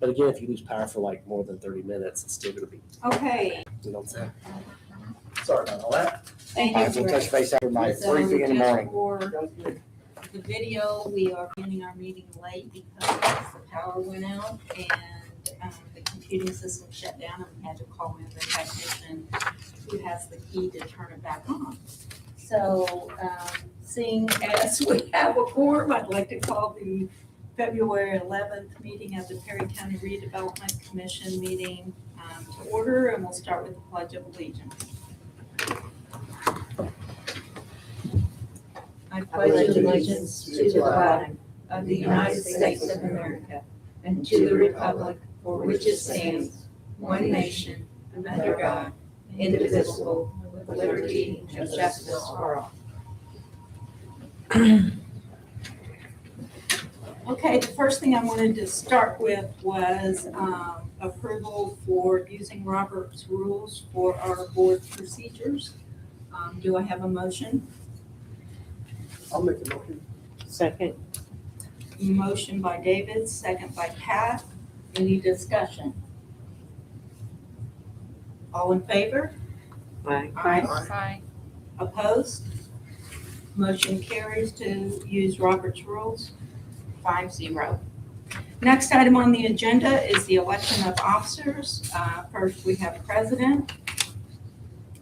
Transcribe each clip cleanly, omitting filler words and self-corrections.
But again, if you lose power for like more than 30 minutes, it's still gonna be, Okay, you know what I'm saying? Sorry about all that. thank I you. will Greg. touch base after my So briefing in the just morning. for the video, we are beginning our meeting late because the power went out and the computing system shut down and we had to call in the technician who has the key to turn it back on. So, seeing as we have a quorum, I'd like to call the February 11th meeting of the Perry County Redevelopment Commission meeting to order, and we'll start with the Pledge of Allegiance. I pledge allegiance to the flag of the United States of America and to the republic for which it stands, one nation, under God, indivisible, with liberty and justice for all. Okay, the first thing I wanted to start with was approval for using Robert's rules for our board procedures. Do I have a motion? I'll make a motion. Second. Motion by David, second by Pat. Any discussion? All in favor? Aye. Aye. Opposed? Motion carries to use Robert's rules, 5-0. Next item on the agenda is the election of officers. First, we have president.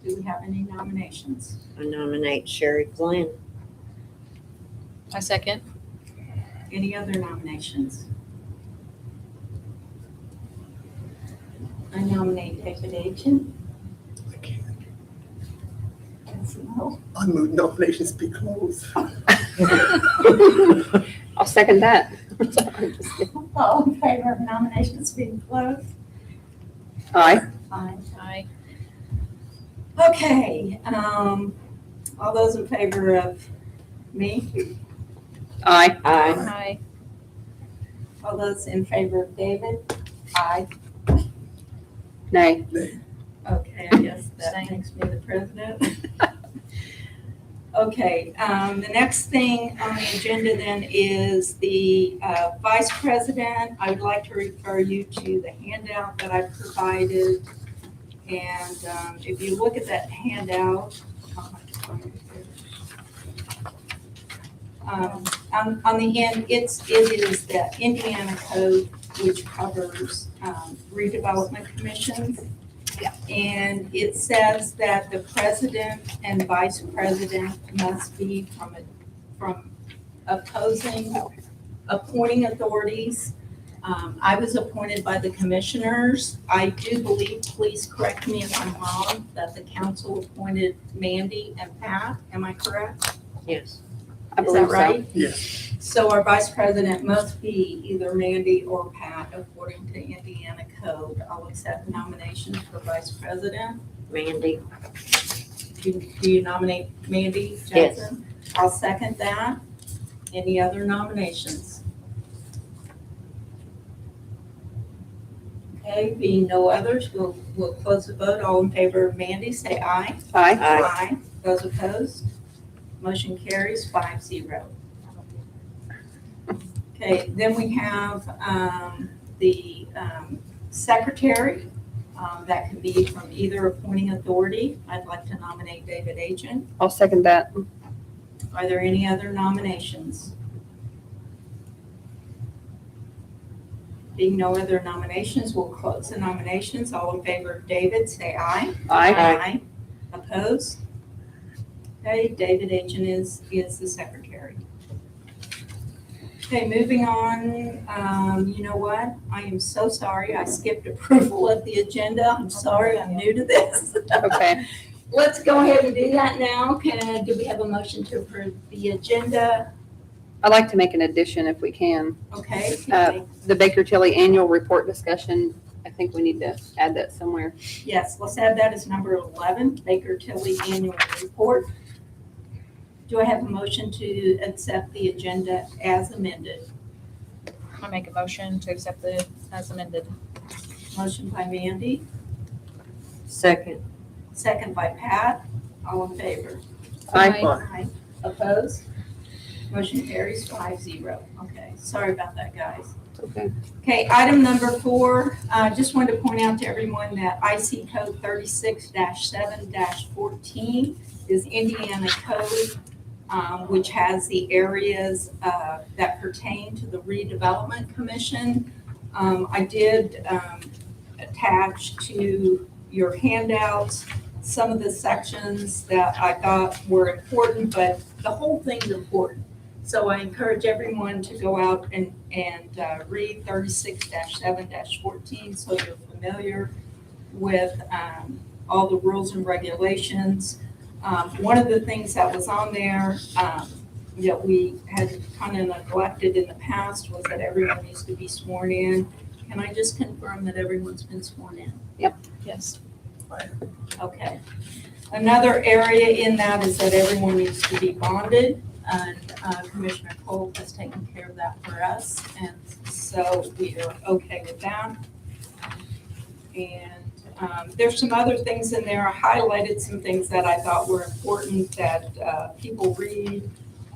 Do we have any nominations? I nominate Sherry Glenn. I second. Any other nominations? I nominate David Agin. I can't. That's a no. I move nominations be closed. I'll second that. All in favor of nominations being closed? Aye. Aye. Aye. Okay, all those in favor of me? Aye. Aye. Aye. All those in favor of David? Aye. Nay. Okay, I guess that Same. makes me the president. Okay, the next thing on the agenda then is the vice president. I would like to refer you to the handout that I provided. And if you look at that handout, on the end, it is the Indiana code which covers redevelopment commissions. Yeah. And it says that the president and vice president must be from opposing, appointing authorities. I was appointed by the commissioners. I do believe, please correct me if I'm wrong, that the council appointed Mandy and Pat. Am I correct? Yes. I Is believe that right? Yes. So our vice president must be either Mandy or Pat according to Indiana code. I'll accept nominations for vice president. Mandy. Do you nominate Mandy Yes. Johnson? I'll second that. Any other nominations? Okay, being no others, we'll close the vote. All in favor of Mandy, say aye. Aye. Aye. Those opposed? Motion carries 5-0. Okay, then we have the secretary. That could be from either appointing authority. I'd like to nominate David Agin. I'll second that. Are there any other nominations? Being no other nominations, we'll close the nominations. All in favor of David, say aye. Aye. Aye. Opposed? Okay, David Agin is the secretary. Okay, moving on, you know what? I am so sorry. I skipped approval of the agenda. I'm sorry, I'm new to this. Okay. Let's go ahead and do that now. Do we have a motion to approve the agenda? I'd like to make an addition if we can. Okay. The Baker Tilly annual report discussion, I think we need to add that somewhere. Yes, let's add that as number 11, Baker Tilly Annual Report. Do I have a motion to accept the agenda as amended? I make a motion to accept the as amended. Motion by Mandy, Second. second by Pat. All in favor? Aye. Aye. Opposed? Motion carries 5-0. Okay, sorry about that, guys. Okay. Okay, item number 4, just wanted to point out to everyone that IC code 36-7-14 is Indiana code, which has the areas that pertain to the redevelopment commission. I did attach to your handouts some of the sections that I thought were important, but the whole thing's important. So I encourage everyone to go out and read 36-7-14 so you're familiar with all the rules and regulations. One of the things that was on there that we had kind of neglected in the past was that everyone needs to be sworn in. Can I just confirm that everyone's been sworn in? Yes. Okay. Another area in that is that everyone needs to be bonded, and Commissioner Cole has taken care of that for us, and so we are okay with that. And there's some other things in there. I highlighted some things that I thought were important that people read.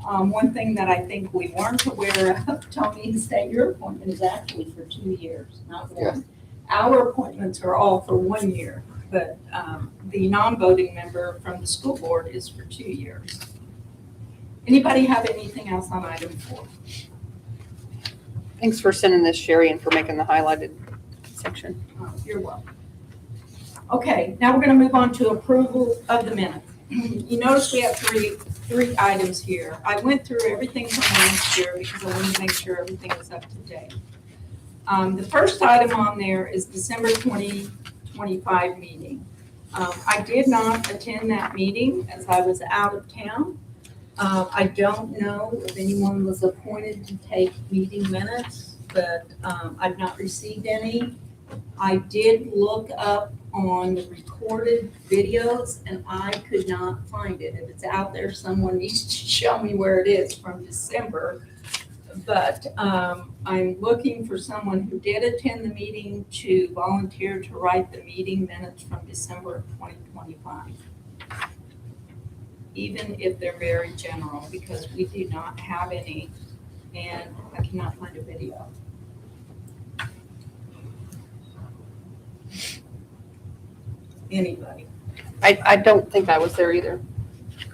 One thing that I think we weren't aware of, Tony, is that your appointment is actually for 2 years, not 1. Our appointments are all for 1 year, but the non-voting member from the school board is for 2 years. Anybody have anything else on item 4? Thanks for sending this, Sherry, and for making the highlighted section. Oh, you're welcome. Okay, now we're going to move on to approval of the minutes. You notice we have three items here. I went through everything from last year because I wanted to make sure everything was up to date. The first item on there is December 2025 meeting. I did not attend that meeting as I was out of town. I don't know if anyone was appointed to take meeting minutes, but I've not received any. I did look up on the recorded videos and I could not find it. If it's out there, someone needs to show me where it is from December. But I'm looking for someone who did attend the meeting to volunteer to write the meeting minutes from December of 2025. Even if they're very general, because we do not have any, and I cannot find a video. Anybody? I don't think I was there either.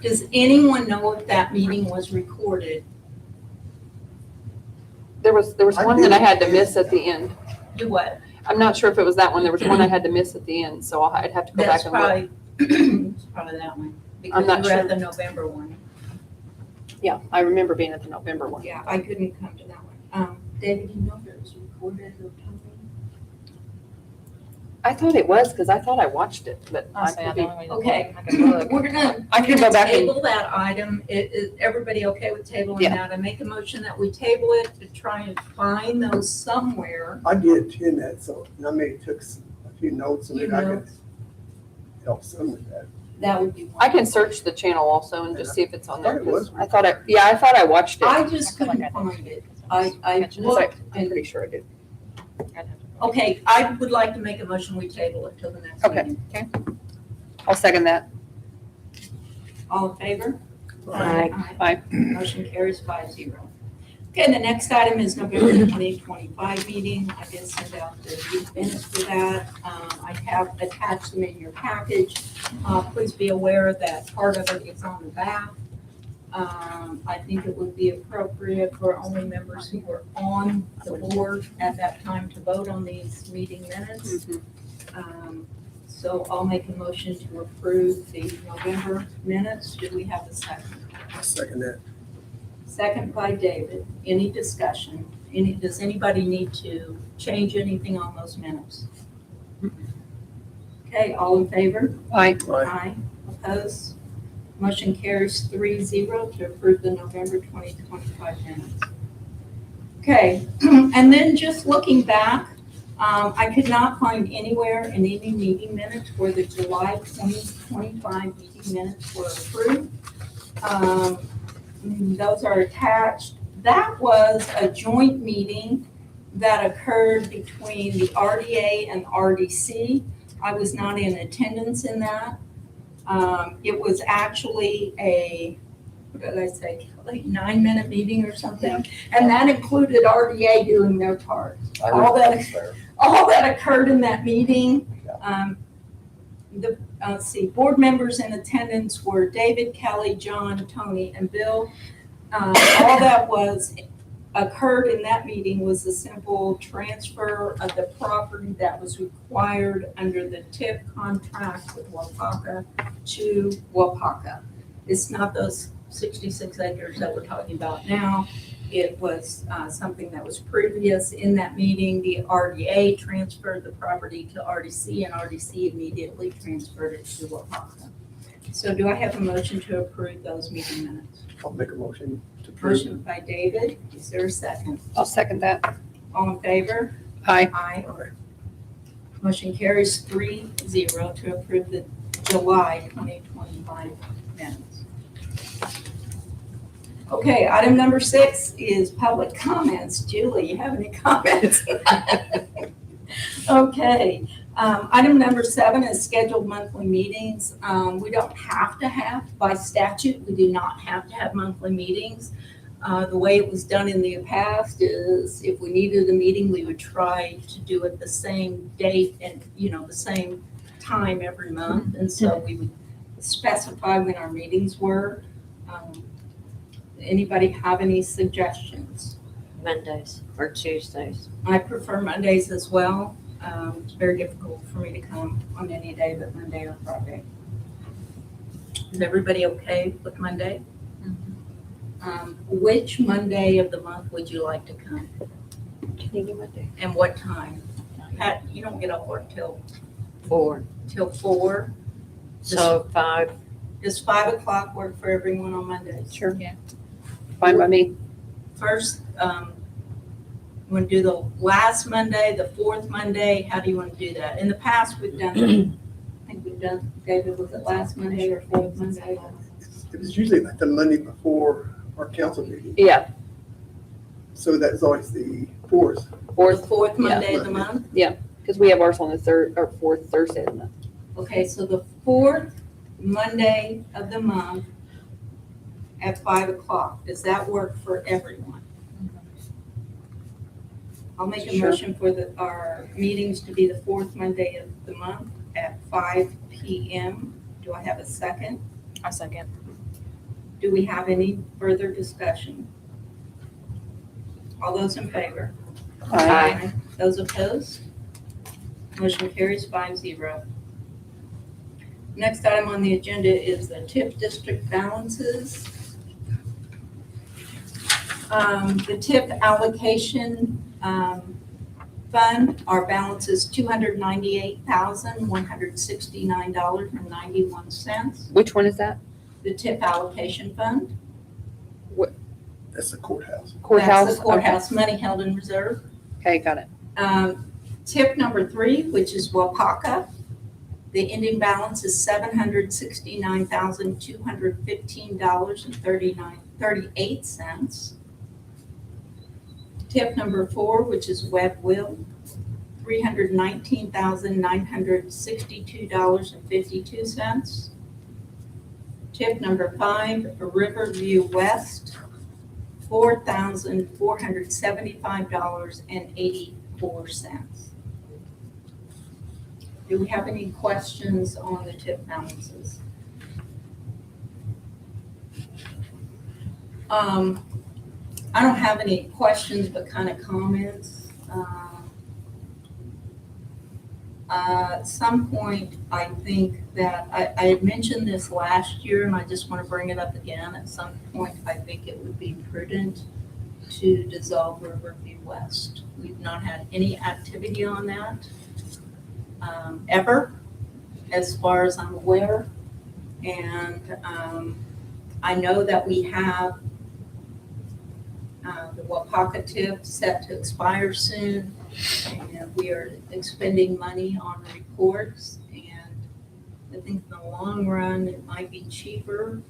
Does anyone know if that meeting was recorded? There was one that I had to miss at the end. Do what? I'm not sure if it was that one. There was one I had to miss at the end, so I'd have to go That's back and look. it's probably that one. Because not you were at sure. the November one. Yeah, I remember being at the November one. Yeah, I couldn't come to that one. David, do you know if it was recorded or something? I thought it was, because I thought I watched it, but I Honestly, I could be. don't even. Okay. I can look. We're gonna I can go back and- table that item. Is everybody okay with tabling Yeah. that? I make a motion that we table it to try and find those somewhere. I did attend that, so I maybe took a few notes and You maybe I know. could help some with that. That would be I wonderful. can search the channel also and just see if it's on there. I thought it was. 'cause I thought I watched it. I just I feel like couldn't I did. find it. I It's looked like- I'm and, pretty sure I did. I'd have to- okay, I would like to make a motion, we table it till the next Okay. meeting. I'll second that. All in favor? Aye. Aye. Motion carries 5-0. Okay, the next item is November 2025 meeting. I did send out the minutes for that. I have attached them in your package. Please be aware that part of it is on the back. I think it would be appropriate for only members who were on the board at that time to vote on these meeting minutes. So I'll make a motion to approve the November minutes. Do we have a second? I'll second that. Second by David. Any discussion? Does anybody need to change anything on those minutes? Okay, all in favor? Aye. Aye. Aye. Opposed? Motion carries 3-0 to approve the November 2025 minutes. Okay, and then just looking back, I could not find anywhere in any meeting minutes where the July 2025 meeting minutes were approved. Those are attached. That was a joint meeting that occurred between the RDA and RDC. I was not in attendance in that. It was actually what did I say, like 9-minute meeting or something. And that included RDA doing their part. All that occurred in that meeting. Let's see, board members in attendance were David, Kelly, John, Tony, and Bill. All that occurred in that meeting was a simple transfer of the property that was required under the TIP contract with Wapaka to Wapaka. It's not those 66 acres that we're talking about now. It was something that was previous in that meeting. The RDA transferred the property to RDC, and RDC immediately transferred it to Wapaka. So do I have a motion to approve those meeting minutes? I'll make a motion to approve. Motion by David. Is there a second? I'll second that. All in favor? Aye. Aye. Motion carries 3-0 to approve the July 2025 minutes. Okay, item number 6 is public comments. Julie, you have any comments? Okay, item number 7 is scheduled monthly meetings. We don't have to have, by statute, we do not have to have monthly meetings. The way it was done in the past is if we needed a meeting, we would try to do it the same date and, the same time every month. And so we would specify when our meetings were. Anybody have any suggestions? Mondays or Tuesdays. I prefer Mondays as well. It's very difficult for me to come on any day but Monday or Friday. Is everybody okay with Monday? Which Monday of the month would you like to come? Can you give a day? And what time? Pat, you don't get off work till 4. 4. So 5. Does 5 o'clock work for everyone on Mondays? Sure. Yeah. Fine by me. First, you want to do the last Monday, the 4th Monday? How do you want to do that? In the past, we've done, I think we've done, David, was it last Monday or 4th Monday? It was usually like the Monday before our council meeting. Yeah, So that's always the 4th. The 4th, 4th Monday of the month? because we have ours on the 3rd or 4th Thursday of the month. Okay, so the 4th Monday of the month at 5 o'clock. Does that work for everyone? I'll make a Sure. motion for our meetings to be the 4th Monday of the month at 5 p.m. Do I have a second? I'll second. Do we have any further discussion? All those in favor? Aye. Those opposed? Motion carries 5-0. Next item on the agenda is the TIP district balances. The TIP allocation fund, our balance is $298,169.91. Which one is that? The TIP allocation fund. That's the courthouse. Courthouse? That's the courthouse, money held in reserve. Okay, got it. Tip number 3, which is Wapaka. The ending balance is $769,215.38. Tip number 4, which is Webb Will, $319,962.52. Tip number 5, Riverview West, $4,475.84. Do we have any questions on the TIP balances? I don't have any questions, but kind of comments. At some point, I think that, I had mentioned this last year, and I just want to bring it up again. At some point, I think it would be prudent to dissolve Riverview West. We've not had any activity on that ever, as far as I'm aware. And I know that we have the Wapaka TIP set to expire soon, and we are expending money on reports. And I think in the long run, it might be cheaper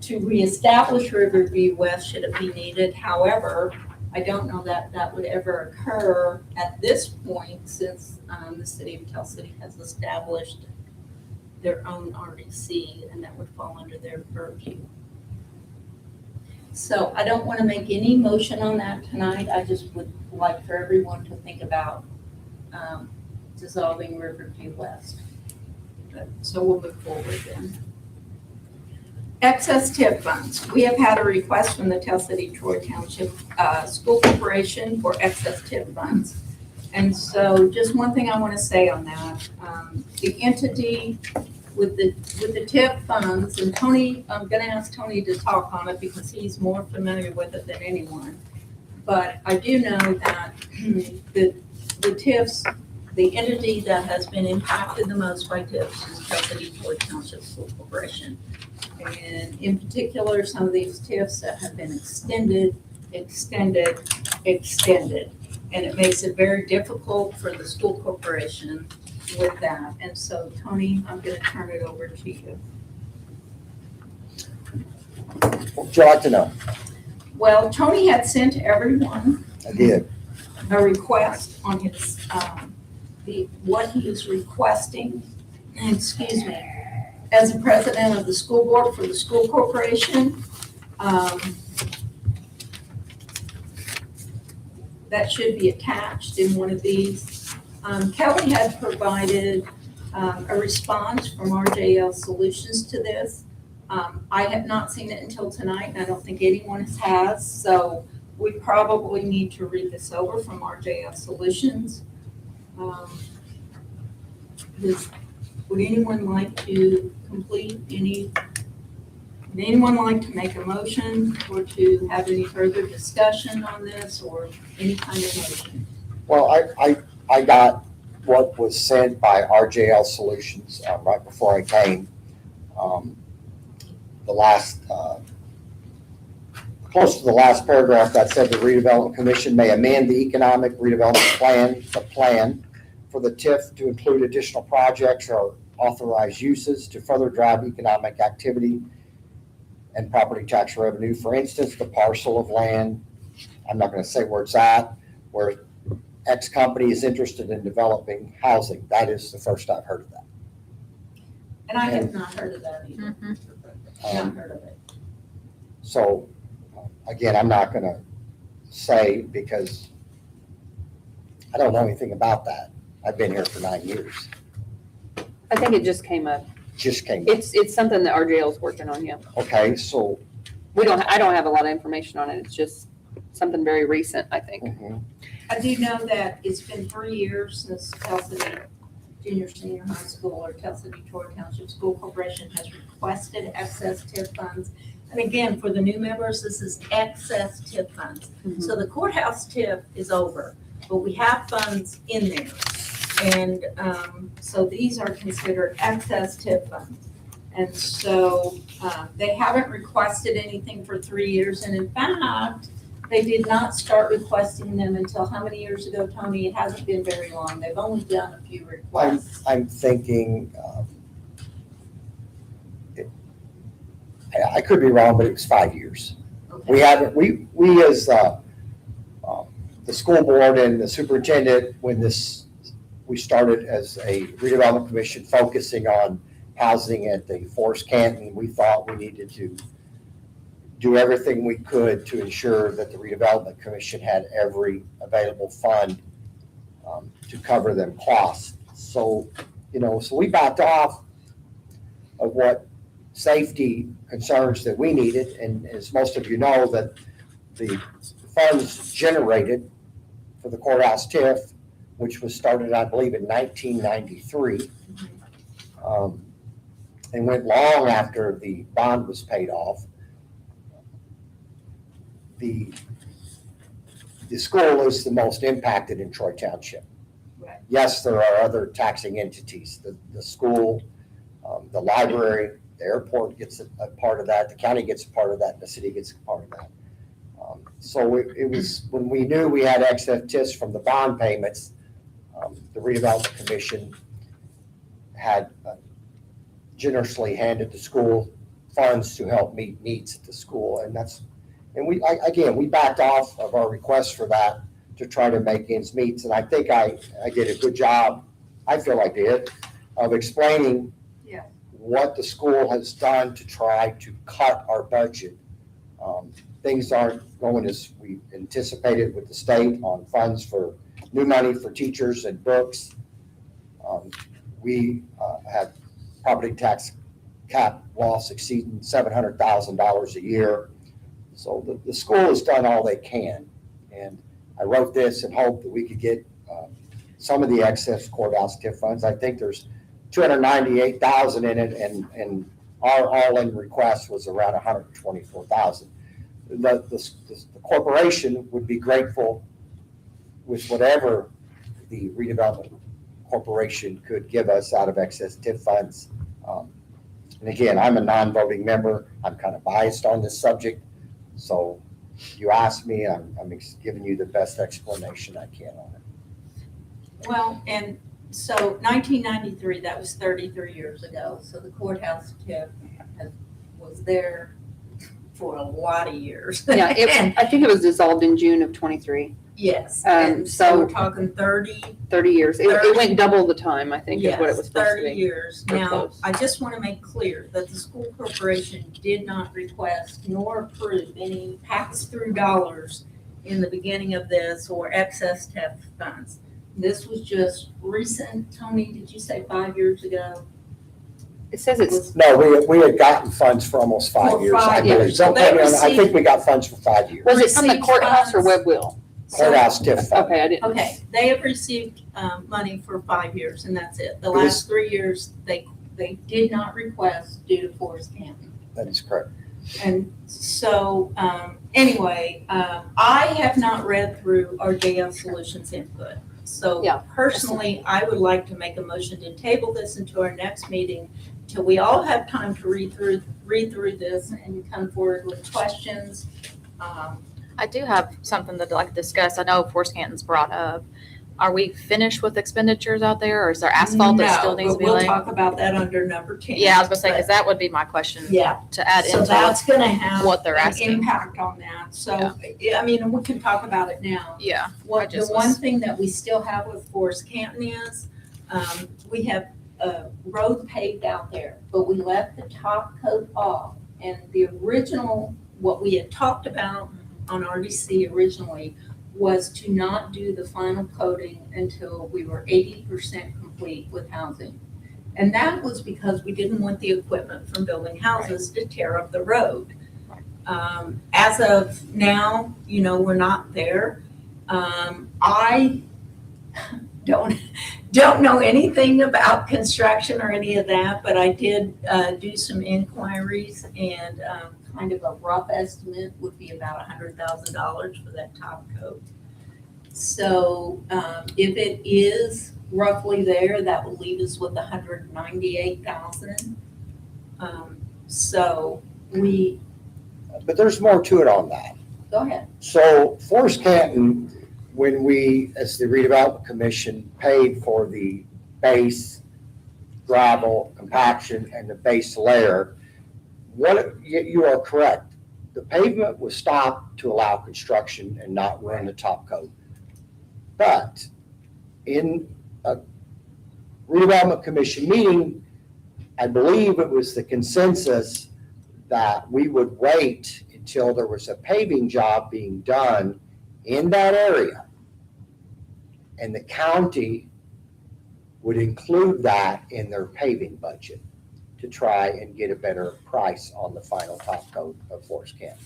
to reestablish Riverview West should it be needed. However, I don't know that that would ever occur at this point, since the city of Tell City has established their own RDC, and that would fall under their purview. So I don't want to make any motion on that tonight. I just would like for everyone to think about dissolving Riverview West. So we'll move forward then. Excess TIF funds. We have had a request from the Tell City Troy Township School Corporation for excess TIF funds. And so just one thing I want to say on that, the entity with the TIF funds, and Tony, I'm going to ask Tony to talk on it because he's more familiar with it than anyone. But I do know that the TIFs, the entity that has been impacted the most by TIFs is Tell City Troy Township School Corporation. And in particular, some of these TIFs that have been extended. And it makes it very difficult for the school corporation with that. And so, Tony, I'm going to turn it over to you. What would you like to know? Well, Tony had sent everyone I did. a request on his, what he is requesting, excuse me, as the president of the school board for the school corporation. That should be attached in one of these. Kelly had provided a response from RJL Solutions to this. I have not seen it until tonight, and I don't think anyone has, so we probably need to read this over from RJL Solutions. Would anyone like to complete any, would anyone like to make a motion or to have any further discussion on this or any kind of motion? Well, I got what was sent by RJL Solutions right before I came. The last, close to the last paragraph that said the redevelopment commission may amend the economic redevelopment plan, the plan for the TIF to include additional projects or authorized uses to further drive economic activity and property tax revenue. For instance, the parcel of land, I'm not going to say where it's at, where X company is interested in developing housing. That is the first I've heard of that. And I have not heard of that either. Not heard of it. So, again, I'm not going to say because I don't know anything about that. I've been here for 9 years. I think it just came up. Just came up. It's something that RJL is working on, yeah. Okay, so. I don't have a lot of information on it. It's just something very recent, I think. Mhm. I do know that it's been 3 years since Tell City Junior Senior High School or Tell City Troy Township School Corporation has requested excess TIF funds. And again, for the new members, this is excess TIF funds. So the courthouse TIF is over, but we have funds in there. And so these are considered excess TIF funds. And so they haven't requested anything for 3 years. And in fact, they did not start requesting them until how many years ago, Tony? It hasn't been very long. They've only done a few requests. I'm thinking, I could be wrong, but it was 5 years. Okay. We haven't, we as the school board and the superintendent, when we started as a redevelopment commission focusing on housing at the Forest Canton, we thought we needed to do everything we could to ensure that the redevelopment commission had every available fund to cover them costs. So, so we backed off of what safety concerns that we needed. And as most of you know, that the funds generated for the courthouse TIF, which was started, I believe, in 1993, and went long after the bond was paid off. The school is the most impacted in Troy Township. Right. Yes, there are other taxing entities. The school, the library, the airport gets a part of that, the county gets a part of that, and the city gets a part of that. So it was, when we knew we had excess TIFs from the bond payments, the redevelopment commission had generously handed the school funds to help meet needs at the school. And we backed off of our request for that to try to make ends meet. And I think I did a good job, I feel I did, of explaining what the school has done to try to cut our budget. things aren't going as we anticipated with the state on funds for new money for teachers and books. We have property tax cap loss exceeding $700,000 a year. So the school has done all they can. And I wrote this in hope that we could get some of the excess courthouse TIF funds. I think there's $298,000 in it, and our all-in request was around $124,000. The corporation would be grateful with whatever the redevelopment corporation could give us out of excess TIF funds. And again, I'm a non-voting member. I'm kind of biased on this subject. So you asked me, I'm giving you the best explanation I can on it. Well, and so 1993, that was 33 years ago. So the courthouse TIF was there for a lot of years. Yeah, I think it was dissolved in June of 23, Yes. Um, And so so- we're talking 30 30 years. It went double the time, I think, is what it Yes, was supposed to 30 be. years. Or Now, close. I just want to make clear that the school corporation did not request nor approve any pass-through dollars in the beginning of this or excess TIF funds. This was just recent. Tony, did you say 5 years ago? It says it's, No, we had gotten funds for almost 5 For years, I 5 believe. years. Don't They quote me on that. I received- think we got funds for 5 years. was it from the Received courthouse or funds. Webb Will? Courthouse TIF fund. Okay, I didn't. Okay, they have received money for 5 years, and that's it. The It was- last 3 years, they did not request due to Forest County. That is correct. And so, anyway, I have not read through our JL Solutions input. So Yeah. personally, I would like to make a motion to table this into our next meeting till we all have time to read through this and come forward with questions. I do have something to like discuss. I know Forest Canton's brought up. Are we finished with expenditures out there, or is there asphalt that still needs to be No, but laid? we'll talk about that under number 10. Yeah, I was gonna say, because that would be my question Yeah, to add so into that's gonna have what they're an asking. impact on that. So, I mean, we can talk about it now. Yeah, What, the just one was- thing that we still have with Forest Canton is, we have a road paved out there, but we left the top coat off. And the original, what we had talked about on RDC originally was to not do the final coating until we were 80% complete with housing. And that was because we didn't want the equipment from building houses to tear up the road. As of now, we're not there. I don't know anything about construction or any of that, but I did do some inquiries, and kind of a rough estimate would be about $100,000 for that top coat. So if it is roughly there, that will leave us with $198,000. So But there's more to it on that. go ahead. So Forest Canton, when we, as the redevelopment commission, paid for the base gravel compaction and the base layer, you are correct. The pavement was stopped to allow construction and not run the top coat. But in a redevelopment commission meeting, I believe it was the consensus that we would wait until there was a paving job being done in that area. And the county would include that in their paving budget to try and get a better price on the final top coat of Forest Canton.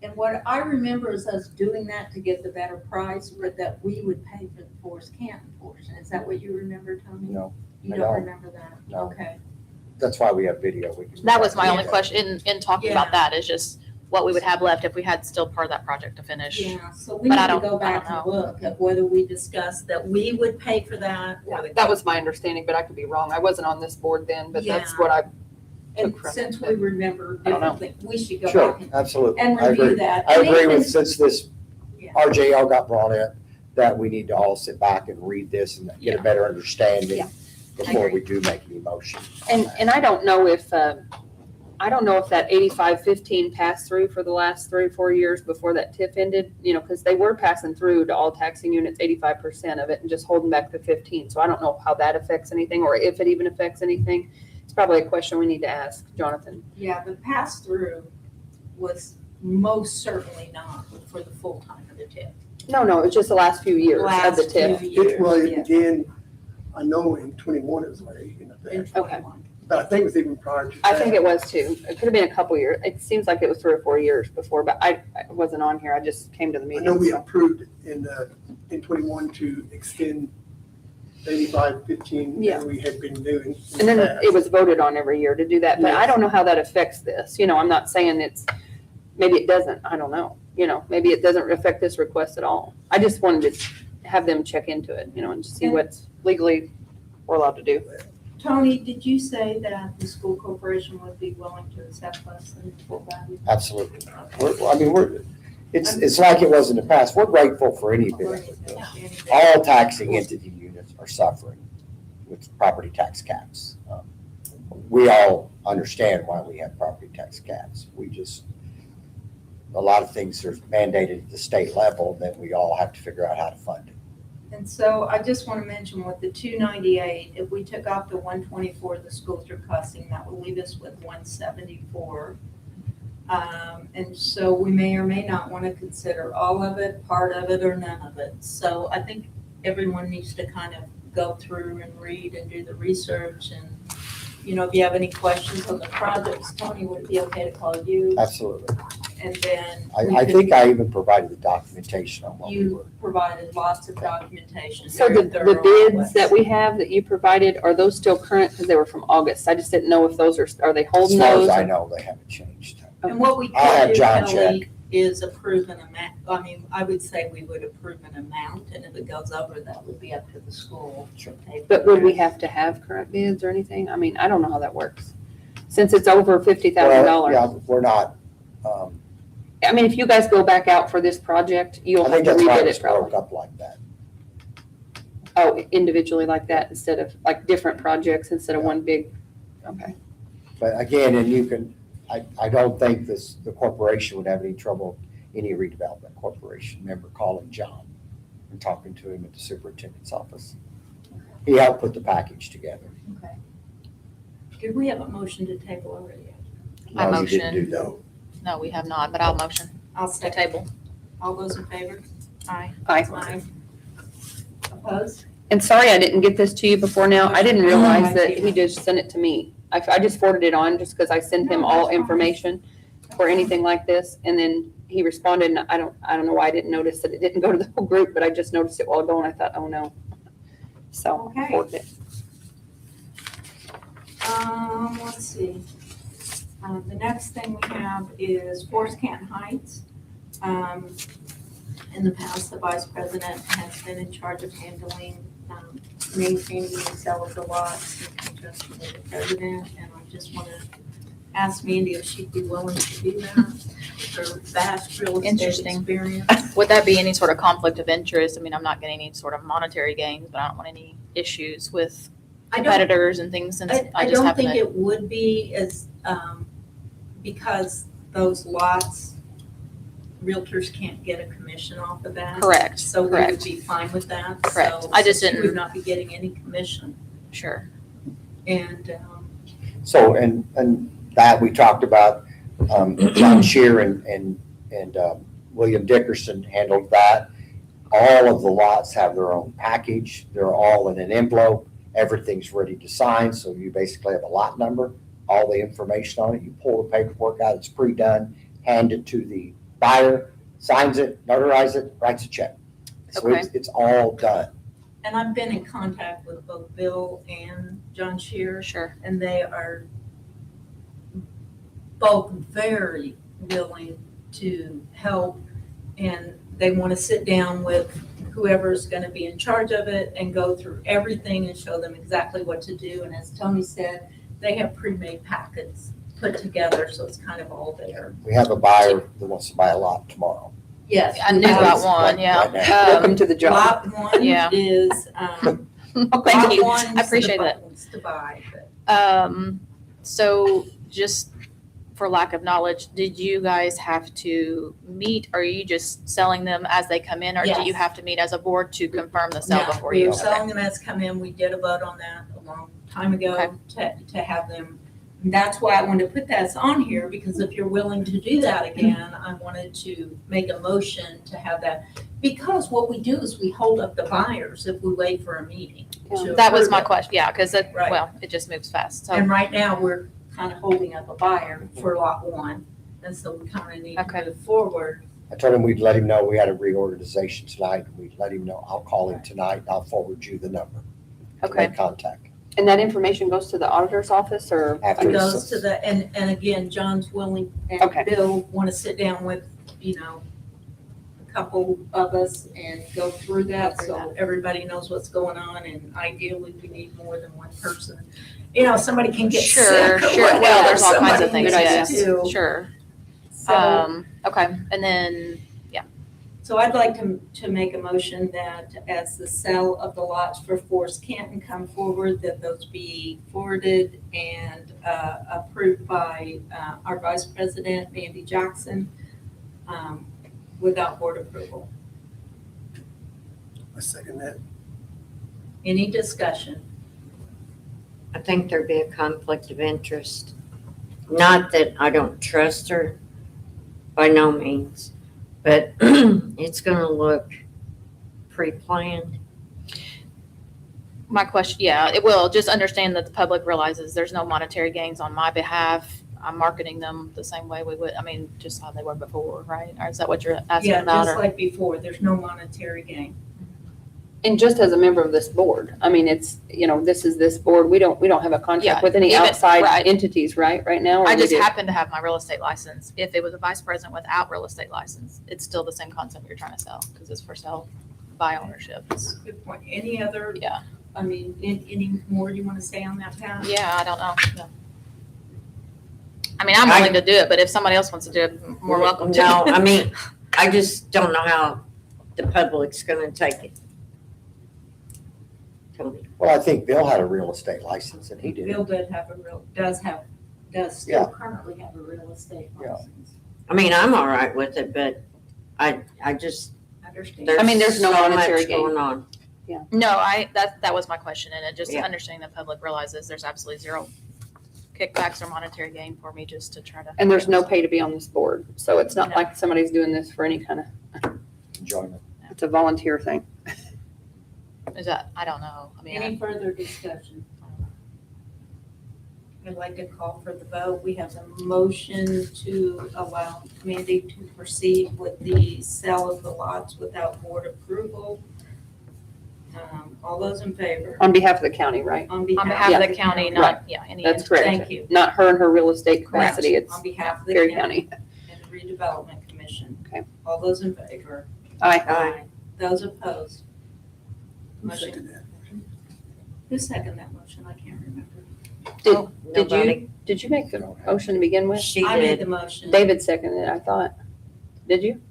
And what I remember is us doing that to get the better price, but that we would pay for the Forest Canton portion. Is that what you remember, Tony? No, You I don't don't. remember that? No. Okay. That's why we have video. We can- that was my only Yeah. question in talking Yeah. about that, is just what we would have left if we had still part of that project to finish. Yeah, so we But need I to don't- go back I don't and look at whether we discussed that we would pay for that. or the That was my understanding, but I could be wrong. I wasn't on this board then, but that's Yeah. what I And took from since it. we remember I don't know. different things, we should go Sure, back absolutely. and I review agree. that. I And agree even- with, since this Yeah. RJL got brought in, that we need to all sit back and read this and get a better understanding Yeah. before agree. we do make any motion. And I don't know if that 85-15 passed through for the last 3 or 4 years before that TIF ended, because they were passing through to all taxing units 85% of it and just holding back the 15. So I don't know how that affects anything, or if it even affects anything. It's probably a question we need to ask Jonathan. Yeah, the pass-through was most certainly not for the full time of the TIF. No, it's just the last few years of the Last TIF. few years, It yes. began, I know in 21 it was like 18, I In think. Okay. 21. But I think it was even prior to I that. think it was too. It could have been a couple years. It seems like it was 3 or 4 years before, but I wasn't on here. I just came to the I meeting. know we approved in 21 to extend 85-15 Yeah. that we had been doing. in And then the past. it was voted on every year to do that, but I Yes. don't know how that affects this. I'm not saying maybe it doesn't. I don't know. Maybe it doesn't affect this request at all. I just wanted to have them check into it, and just see what's legally we're allowed to do. Tony, did you say that the school corporation would be willing to accept less than full value? Absolutely. It's like it was in the past. We're grateful for any benefit. All taxing entity units are suffering with property tax caps. We all understand why we have property tax caps. A lot of things are mandated at the state level that we all have to figure out how to fund it. And so I just want to mention with the 298, if we took off the 124 the schools are costing, that would leave us with 174. And so we may or may not want to consider all of it, part of it, or none of it. So I think everyone needs to kind of go through and read and do the research. And, if you have any questions on the projects, Tony, would it be okay to call you? Absolutely. And then I think I even provided the documentation on what we you were. provided lots of documentation. So very the thorough bids that request. we have that you provided, are those still current? Because they were from August. I just didn't know if those are they As holding far those? as I know, they haven't changed. And what we I'll have could do, John Kelly, is approve an amount. I would say we would approve an amount, and if it goes over, that would be up to the school. Sure. to pay for But would we it. have to have current bids or anything? I mean, I don't know how that works. Since it's over Well, $50,000. yeah, we're not, I mean, if you guys go back out for this project, you'll I have think to that's why rebid it's it probably. broke up like that. Oh, individually like that instead of like different projects instead of one big, okay. But again, I don't think the corporation would have any trouble, any redevelopment corporation member calling John and talking to him at the superintendent's office. He helped put the package together. Okay. Did we have a motion to table already? I No, you didn't motion. do that. No, No, we have not, but I'll motion I'll to second. table. All those in favor? Aye. Aye. Opposed? And sorry I didn't get this to you before now. I didn't realize that he just sent it to me. I just forwarded it on just because I send him No, all that's fine. information for anything like this. And then he responded and I don't know why I didn't notice that it didn't go to the whole group, but I just noticed it while ago and I thought, oh no. So I Okay. forwarded it. Let's see. The next thing we have is Forest Canton Heights. In the past, the vice president has been in charge of handling, maintaining the sale of the lots in conjunction with the president. And I just want to ask Mandy if she'd be willing to do that, with her vast real estate Interesting. experience. Would that be any sort of conflict of interest? I mean, I'm not getting any sort of monetary gains, but I don't want any issues with I don't competitors and things since I I just don't happen think to. it would be as, because those lots, realtors can't get a commission off of that. Correct, So we would correct. be fine with that. Correct. So I just we didn't- would not be getting any commission. Sure. And, So, and that we talked about, John Shear and William Dickerson handled that. All of the lots have their own package. They're all in an envelope. Everything's ready to sign. So you basically have a lot number, all the information on it. You pull the paperwork out, it's pre-done, hand it to the buyer, signs it, notarizes it, writes a check. So it's all done. and I've been in contact with both Bill and John Shear, Sure. and they are both very willing to help. And they want to sit down with whoever's going to be in charge of it and go through everything and show them exactly what to do. And as Tony said, they have pre-made packets put together, so it's kind of all there. We have a buyer that wants to buy a lot tomorrow. Yes. I knew about one, Right yeah. now. Welcome to the job. Lot one Yeah. is, Oh, thank lot you. one's I appreciate the that. buttons to buy, but So just for lack of knowledge, did you guys have to meet? Are you just selling them as they come in, or do you Yes. have to meet as a board to confirm the sale No, before we you? were selling them as come in. We did a vote on that a long time ago to have them That's why I wanted to put that on here, because if you're willing to do that again, I wanted to make a motion to have that. Because what we do is we hold up the buyers if we wait for a meeting. to That was approve my it. question, yeah, because it, Right. well, it just moves fast, so, And right now, we're kind of holding up a buyer for lot one, and so we kind of need Okay. to move forward. I told him we'd let him know we had a reorganization tonight. We'd let him know. I'll call him tonight and I'll forward you the number. okay. Make contact. And that information goes to the auditor's office or? After It goes to the, and again, John's willing, and Okay. Bill want to sit down with, a couple of us and go through that, so everybody knows what's going on, and ideally, we need more than one person. Somebody can get sick Sure, or sure, whatever, well, there's all kinds of somebody things, needs yes, to- sure. So, Okay, and then, so I'd like to make a motion that as the sale of the lots for Forest Canton come forward, that those be forwarded and approved by our Vice President, Mandy Jackson, without board approval. I second that. Any discussion? I think there'd be a conflict of interest. Not that I don't trust her, by no means, but it's gonna look pre-planned. my question, yeah, it will, just understand that the public realizes there's no monetary gains on my behalf. I'm marketing them the same way we would, just how they were before, right? Or is that what you're asking Yeah, about? just or- like before, there's no monetary gain. And just as a member of this board, this is this board, we don't have a Yeah, contract with any even- outside right. entities, right now? or I we just do? happen to have my real estate license. If it was a vice president without real estate license, it's still the same concept you're trying to sell, because it's for sale by ownership. Good point. Any other? Yeah. Any more you want to say on that, Pat? Yeah, I don't know. Yeah. I'm willing to do it, but if somebody else wants to do it, more welcome to. No, I just don't know how the public's gonna take it. Tony. Well, I think Bill had a real estate license and he did. Bill does still currently have a real estate Yeah. license. I'm all right with it, but I just, Understand? there's no so monetary much gain. going on. No, that was my question, and it just Yeah. understanding the public realizes there's absolutely zero kickbacks or monetary gain for me just to try to. And there's no pay to be on this board, so it's not No. like somebody's doing this for any kind of, Enjoyment. it's a volunteer thing. Is that, I don't know. Any further discussion? I'd like to call for the vote. We have a motion to allow Mandy to proceed with the sale of the lots without board approval. All those in favor? On behalf of the county, right? On On behalf Yeah. of the county, not, yeah, any. That's correct. Thank you. Not her and her real estate Correct. capacity, it's On behalf of the Perry county County. and the redevelopment commission. Okay. All those in favor? Aye. Those opposed? I Motion. second that. Who seconded that motion? I can't remember. Did you, Nobody. did you make the motion to begin with? She I made did. the motion. David seconded it, I thought. Did you?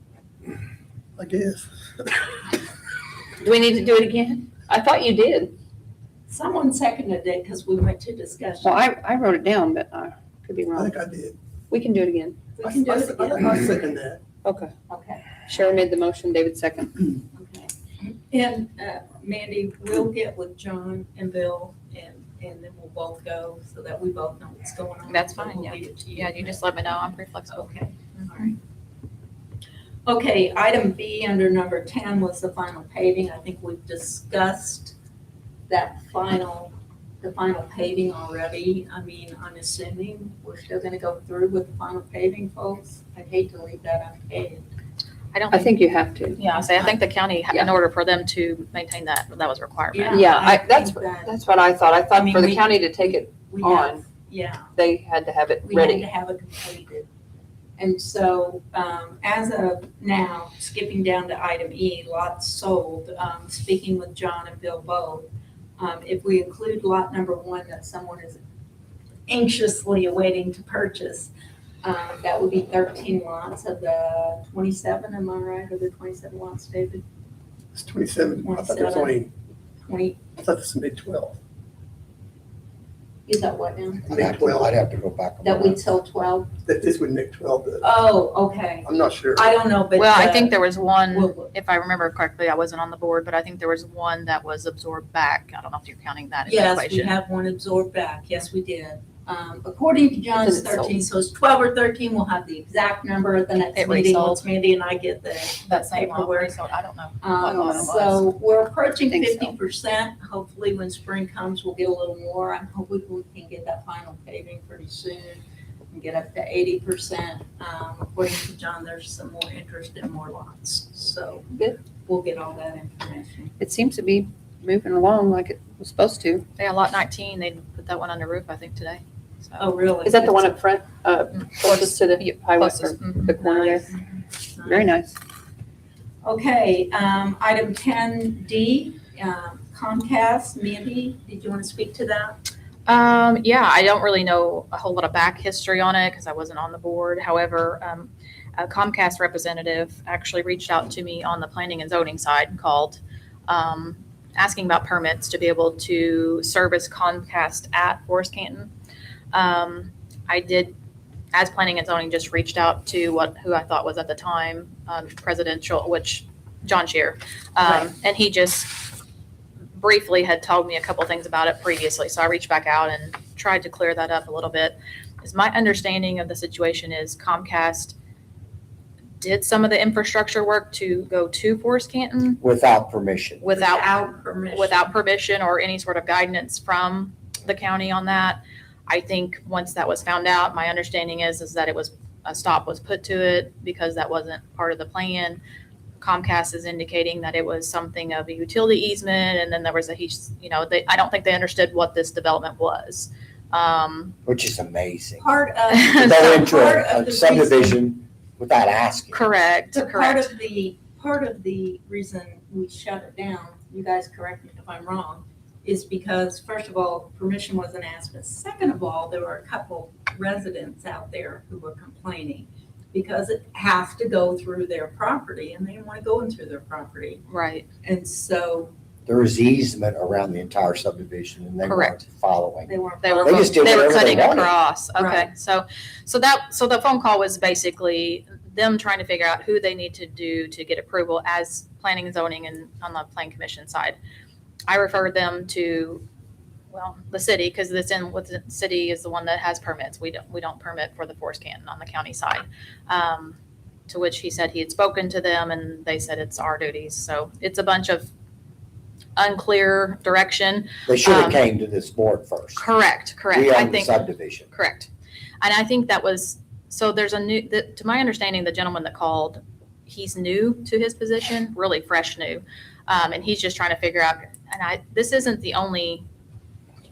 I guess. Do we need to do it again? I thought you did. Someone seconded it because we went to discussion. Well, I wrote it down, but I could be I wrong. think I did. We can do it again. We can do it again. I second that. Okay. Okay, Sherry made the motion, David second. okay. And Mandy, we'll get with John and Bill and then we'll both go so that we both know what's going on. That's So fine, we'll yeah. leave it to you. Yeah, you just let me know. I'm pretty flexible. Okay, all right. Okay, item B under number 10 was the final paving. I think we've discussed the final paving already. I'm assuming we're still gonna go through with the final paving, folks. I'd hate to leave that unpaved. I don't I think, think you have to. yeah, I think the county, in Yeah. order for them to maintain that was a requirement. Yeah, that's think that That's what I thought. I I thought mean, for the we- county to take it we on, have, yeah. they had to have it We had to ready. have it completed. And so, as of now, skipping down to item E, lots sold, speaking with John and Bill both, if we include lot number 1 that someone is anxiously awaiting to purchase, that would be 13 lots of the 27, am I right? Or the 27 lots, David? It's 27. I thought there was 27. only, 20, I thought this was mid 12. is that what now? I'd have to go back. on That we'd sell 12? That this would make 12. Oh, okay. I'm not sure. I don't know, but. Well, I think there was one, we'll- if I remember correctly, I wasn't on the board, but I think there was one that was absorbed back. I don't know if you're counting that in the Yes, we equation. have one absorbed back. Yes, we did. According to John's Because it's sold. 13, so it's 12 or 13, we'll have the exact number at the next It meeting, resold. once Mandy and I get the That same lot, paperwork. so I don't know. what lot it was. So we're approaching Think so. 50%. Hopefully when spring comes, we'll get a little more. I'm hoping we can get that final paving pretty soon and get up to 80%. According to John, there's some more interest in more lots. So Good. we'll get all that information. It seems to be moving along like it was supposed to. Yeah, lot 19, they put that one under roof, I think, today. So Oh, really? Is that the one up front, closest to the Yeah, highway, closest, or mhm. the corner there? Nice. Very nice. Okay, item 10D, Comcast, Mandy, did you want to speak to that? Yeah, I don't really know a whole lot of back history on it because I wasn't on the board. However, a Comcast representative actually reached out to me on the planning and zoning side and called, asking about permits to be able to service Comcast at Forest Canton. I did, as planning and zoning, just reached out to who I thought was at the time presidential, which John Shear, Right. and he just briefly had told me a couple things about it previously. So I reached back out and tried to clear that up a little bit. As my understanding of the situation is Comcast did some of the infrastructure work to go to Forest Canton Without permission. without Permission. permission or any sort of guidance from the county on that. I think once that was found out, my understanding is that it was, a stop was put to it because that wasn't part of the plan. Comcast is indicating that it was something of a utility easement, and then there was I don't think they understood what this development was. Which is amazing. Part of. To go into part of a the reason- subdivision without asking. Correct, The part correct. of the reason we shut it down, you guys correct me if I'm wrong, is because, first of all, permission wasn't asked, but second of all, there were a couple residents out there who were complaining because it has to go through their property and they didn't want to go in through their property. Right. And so There was easement around the entire subdivision and they weren't Correct. following. they weren't. They were, They just did they were whatever they cutting wanted. across. Okay, Right. so the phone call was basically them trying to figure out who they need to do to get approval as planning and zoning and on the plan commission side. I referred them to, well, the city, because the city is the one that has permits. We don't permit for the Forest Canton on the county side. To which he said he had spoken to them and they said it's our duties. So it's a bunch of unclear direction. They should have Um, came to this board first. Correct. We I own the think. subdivision. Correct. And I think that was, so there's to my understanding, the gentleman that called, he's new to his position, really fresh new. And he's just trying to figure out, this isn't the only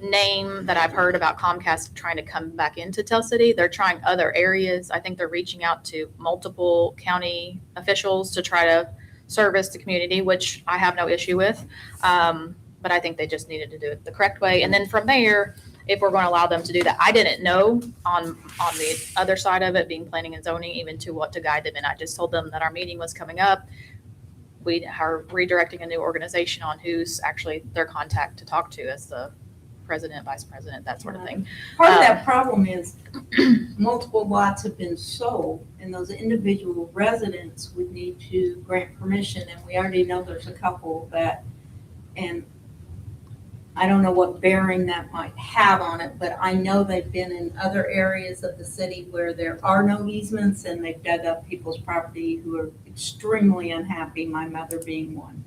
name that I've heard about Comcast trying to come back into Tell City. They're trying other areas. I think they're reaching out to multiple county officials to try to service the community, which I have no issue with. But I think they just needed to do it the correct way. And then from there, if we're going to allow them to do that, I didn't know on the other side of it, being planning and zoning, even to what to guide them. And I just told them that our meeting was coming up. We are redirecting a new organization on who's actually their contact to talk to as the president, vice president, that sort of thing. Part of that problem is multiple lots have been sold and those individual residents would need to grant permission. And we already know there's a couple that, and I don't know what bearing that might have on it, but I know they've been in other areas of the city where there are no easements and they've dug up people's property who are extremely unhappy, my mother being one.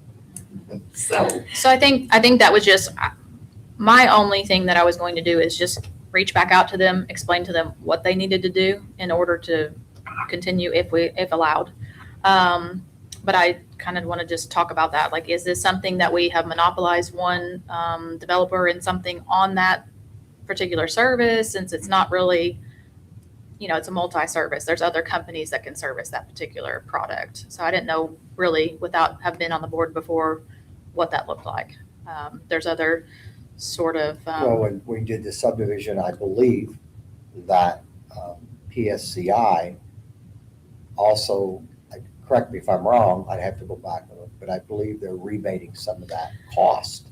So, So I think that was just, my only thing that I was going to do is just reach back out to them, explain to them what they needed to do in order to continue if allowed. But I kind of want to just talk about that. Like, is this something that we have monopolized one developer and something on that particular service, since it's not really, it's a multi-service. There's other companies that can service that particular product. So I didn't know really, without having been on the board before, what that looked like. There's other sort of, Well, when we did the subdivision, I believe that PSCI also, correct me if I'm wrong, I'd have to go back and look, but I believe they're rebating some of that cost.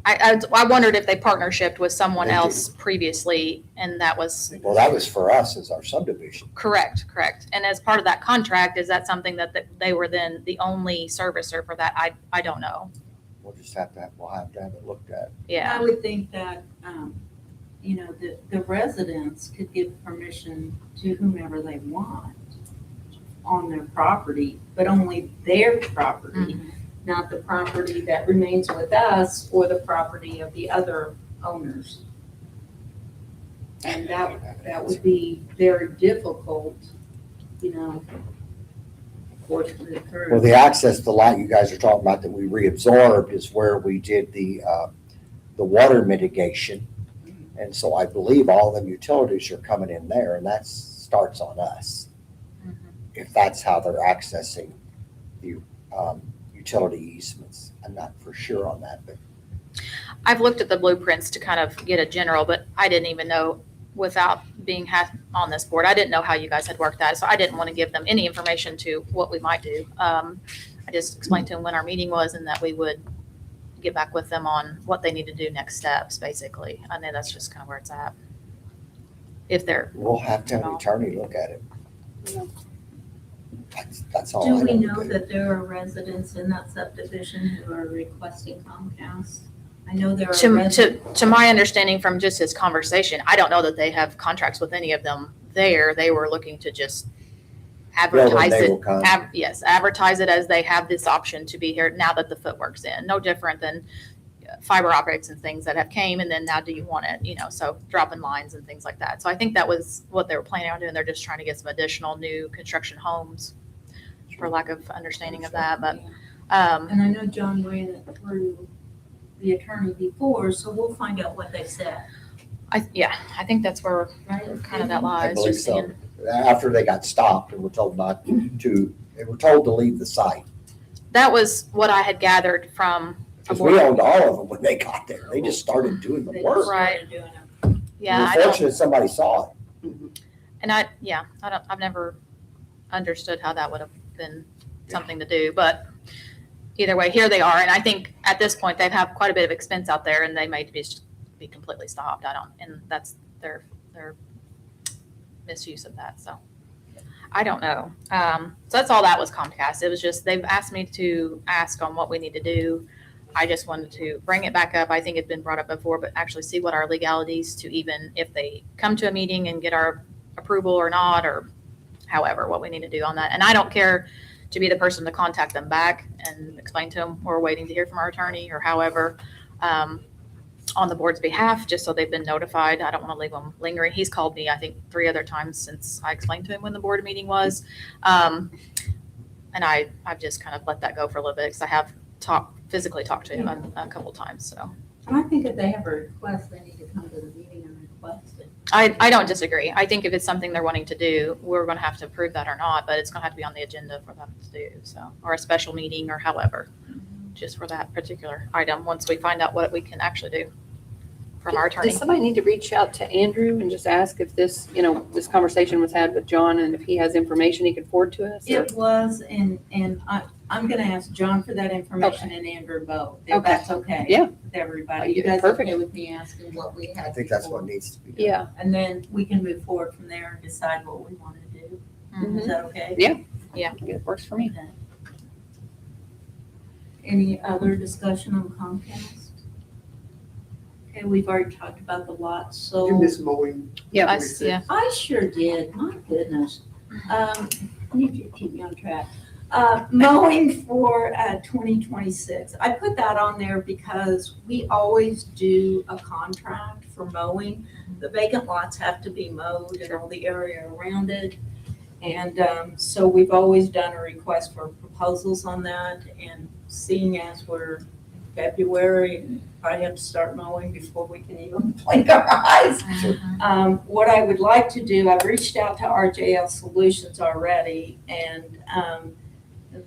I wondered if they partnershiped with someone They do. else previously, and that was Well, that was for us as our subdivision. correct. And as part of that contract, is that something that they were then the only servicer for that? I don't know. We'll just have to have it looked at. I Yeah, would think that, you know, the residents could give permission to whomever they want on their property, but only their property, not the property that remains with us or the property of the other owners. And that would be very difficult, you know, forcing it through. Well, the access to the lot you guys are talking about that we reabsorbed is where we did the water mitigation. And so I believe all them utilities are coming in there, and that starts on us. If that's how they're accessing the utility easements. I'm not for sure on that, but I've looked at the blueprints to kind of get a general, but I didn't even know, without being on this board, I didn't know how you guys had worked that. So I didn't want to give them any information to what we might do. I just explained to them when our meeting was and that we would get back with them on what they need to do next steps, basically. I know that's just kind of where it's at. If they're, we'll have to have an attorney look at it. That's all. Do I we don't know do. that there are residents in that subdivision who are requesting Comcast? I know there are residents. to my understanding from just this conversation, I don't know that they have contracts with any of them there. They were looking to just advertise they it. will come. Yes, advertise it as they have this option to be here now that the footwork's in. No different than fiber optics and things that have came, and then now do you want it, you know, so dropping lines and things like that. So I think that was what they were planning on doing. They're just trying to get some additional new construction homes, for lack of understanding of that, but, And I know John ran it through the attorney before, so we'll find out what they said, I think that's where right? kind of that I lies, believe just so. seeing. After they got stopped and were told they were told to leave the site. That was what I had gathered from a Because we board. owned all of them when they got there. They just started doing the They work. just started doing it. Yeah, We're I don't, fortunate somebody saw it. and I've never understood how that would have been something to do, but either way, here they are. And I think at this point, they've had quite a bit of expense out there and they may just be completely stopped. And that's their misuse of that. So I don't know. So that's all that was Comcast. It was just, they've asked me to ask on what we need to do. I just wanted to bring it back up. I think it's been brought up before, but actually see what our legalities to, even if they come to a meeting and get our approval or not, or however, what we need to do on that. And I don't care to be the person to contact them back and explain to them we're waiting to hear from our attorney or however, on the board's behalf, just so they've been notified. I don't want to leave them lingering. He's called me, I think, 3 other times since I explained to him when the board meeting was. And I've just kind of let that go for a little bit because I have physically talked to him a couple times. So And I think if they have a request, they need to come to the meeting and request it. I don't disagree. I think if it's something they're wanting to do, we're going to have to approve that or not, but it's going to have to be on the agenda for them to do. So, or a special meeting or however, just for that particular item, once we find out what we can actually do from our attorney. Does somebody need to reach out to Andrew and just ask if this, this conversation was had with John and if he has information he could forward to us? or- It was, and I'm gonna ask John for that information and Andrew both, if Okay. that's okay. Yeah. With everybody. You guys Perfect. okay with me asking what we had? I think that's before? what needs to be done. Yeah. And then we can move forward from there and decide what we want to do. Mhm. Is that okay? Yeah. It works for me. Okay. Any other discussion on Comcast? Okay, we've already talked about the lots, so. You miss mowing. Yeah. Us, yeah. I sure did, my goodness. You need to keep me on track. Mowing for 2026. I put that on there because we always do a contract for mowing. The vacant lots have to be mowed and all the area around it. And so we've always done a request for proposals on that. And seeing as we're February, I have to start mowing before we can even blink our eyes. What I would like to do, I've reached out to RJL Solutions already, and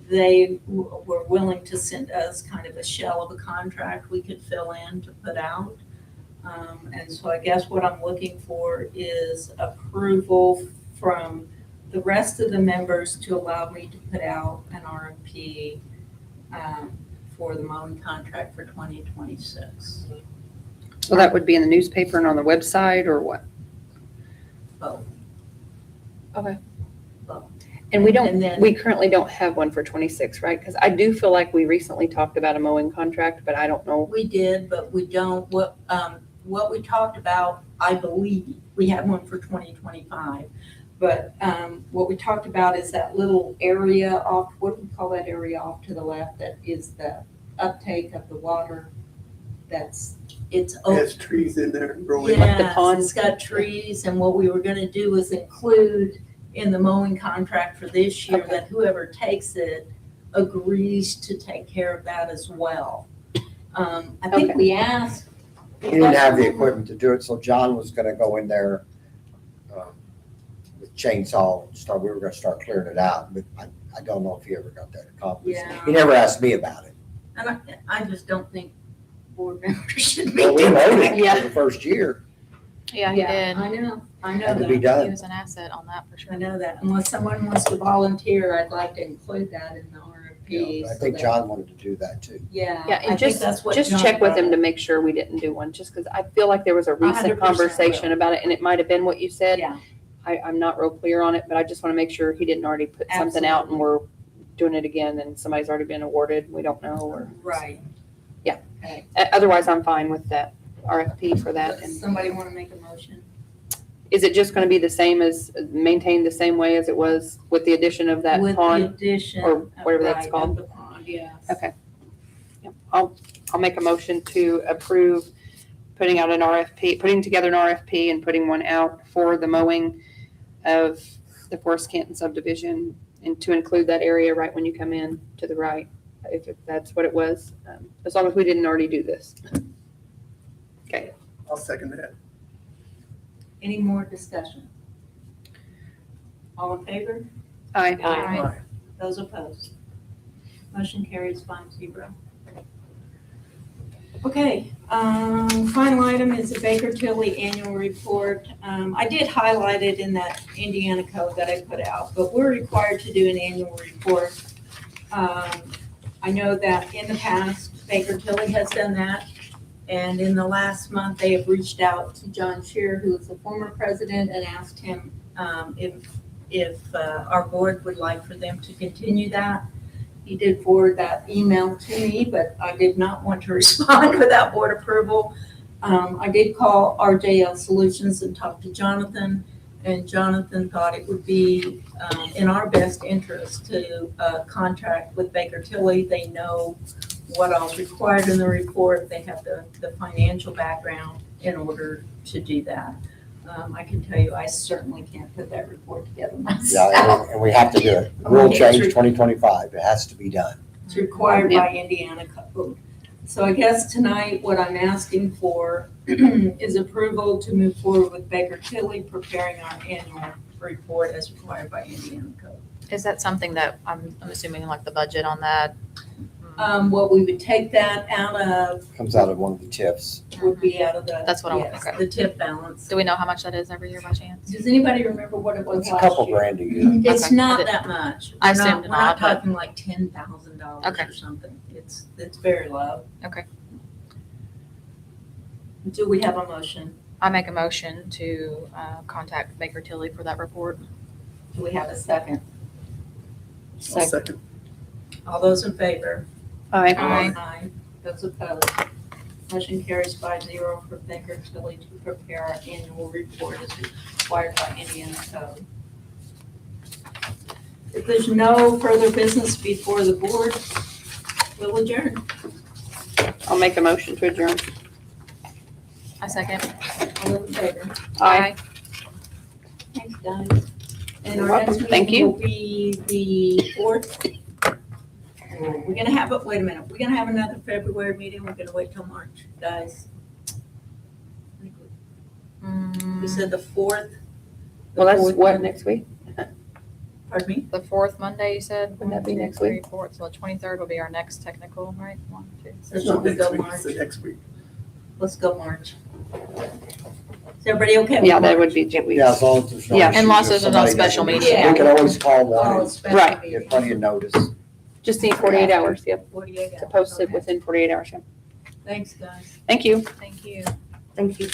they were willing to send us kind of a shell of a contract we could fill in to put out. And so I guess what I'm looking for is approval from the rest of the members to allow me to put out an RFP for the mowing contract for 2026. So that would be in the newspaper and on the website or what? Both. And we And then- we currently don't have one for 26, right? Because I do feel like we recently talked about a mowing contract, but I don't know. We did, but we don't, what we talked about, I believe, we had one for 2025. But what we talked about is that little area off, what do we call that area off to the left? That is the uptake of the water. It's It open. has trees in there growing. Like the Yes, pond? it's got trees, and what we were gonna do is include in the mowing contract for this year, Okay. that whoever takes it agrees to take care of that as well. I think Okay. we asked. He didn't have the equipment to do it, so John was gonna go in there with chainsaw and start, we were gonna start clearing it out, but I don't know if he ever got that accomplished. Yeah. He never asked me about it. And I just don't think board members should be Well, we doing mowed that. it Yeah. for the first year. Yeah, he did. I know Had to be that. done. He was an asset on that for sure. I know that. Unless someone wants to volunteer, I'd like to include that in the RFP. I so think that- John wanted to do that too. Yeah. Yeah, I and think just, that's what just John check with him brought to make sure we didn't do one, just because I feel like there was a recent 100% conversation will. about it, and it might have been what you up. said. Yeah, I'm not real clear on it, but I just want to make sure he didn't already put something out and Absolutely. we're doing it again and somebody's already been awarded, we don't know, or, right. Yeah. Okay. Otherwise I'm fine with that RFP for that. Does And somebody want to make a motion? is it just going to be the same as, maintained the same way as it was with the addition of that With the pond? addition. or of- whatever that's right, called. of the pond, yes. Okay. Yep. I'll make a motion to approve putting out an RFP, putting together an RFP and putting one out for the mowing of the Forest Canton subdivision, and to include that area right when you come in to the right, if that's what it was, as long as we didn't already do this. Okay. I'll second that. Any more discussion? All in favor? Aye. Aye. Those opposed? Motion carries 5-0. Okay, final item is the Baker Tilly annual report. I did highlight it in that Indiana code that I put out, but we're required to do an annual report. I know that in the past, Baker Tilly has done that. And in the last month, they have reached out to John Shear, who is the former president, and asked him if our board would like for them to continue that. He did forward that email to me, but I did not want to respond without board approval. I did call RJL Solutions and talk to Jonathan, and Jonathan thought it would be in our best interest to contract with Baker Tilly. They know what all's required in the report. They have the financial background in order to do that. I can tell you, I certainly can't put that report together myself. Yeah, and we have to do it. Rule change 2025, it has to be done. It's required by Indiana code. So I guess tonight, what I'm asking for is approval to move forward with Baker Tilly preparing our annual report as required by Indiana code. Is that something that, I'm assuming like the budget on that? What we would take that out of Comes out of one of the TIFs. would be out of the. That's what I want, yes, okay. the tip balance. Do we know how much that is every year by chance? Does anybody remember what it was It's a last couple year? grand a year. It's Okay. not that much. I We're not- assumed We're not not, but- talking like $10,000 Okay. or something. It's very low. Okay. Do we have a motion? I make a motion to contact Baker Tilly for that report. Do we have a second? I'll second. All those in favor? Aye. Aye. Those opposed? Motion carries 5-0 for Baker Tilly to prepare our annual report as required by Indiana code. If there's no further business before the board, we'll adjourn. I'll make a motion to adjourn. I second. All those in favor? Aye. Thanks, guys. And You're our welcome. next Thank meeting you. will be the 4th. We're gonna have it, wait a minute, we're gonna have another February meeting, we're gonna wait till March, guys. We said the 4th. Well, that's what, next week? Pardon me? The fourth Monday, you said? Wouldn't that be 1, 2, next 3, week? 4. So the 23rd will be our next technical, right? 1, 2. So It's shall not we next go week, March? it's the next week. Let's go March. Is everybody okay with Yeah, that March? would be 2 weeks. Yeah, as long as there's no. Yeah. issue, Unless if there's a somebody special doesn't- meeting. We can always call Oh, one it's special Right. and meeting. give plenty of notice. Just need 48 hours, yep, 48 to hours, post it okay. within 48 hours, yeah. Thanks, guys. Thank you. Thank you. Thank you.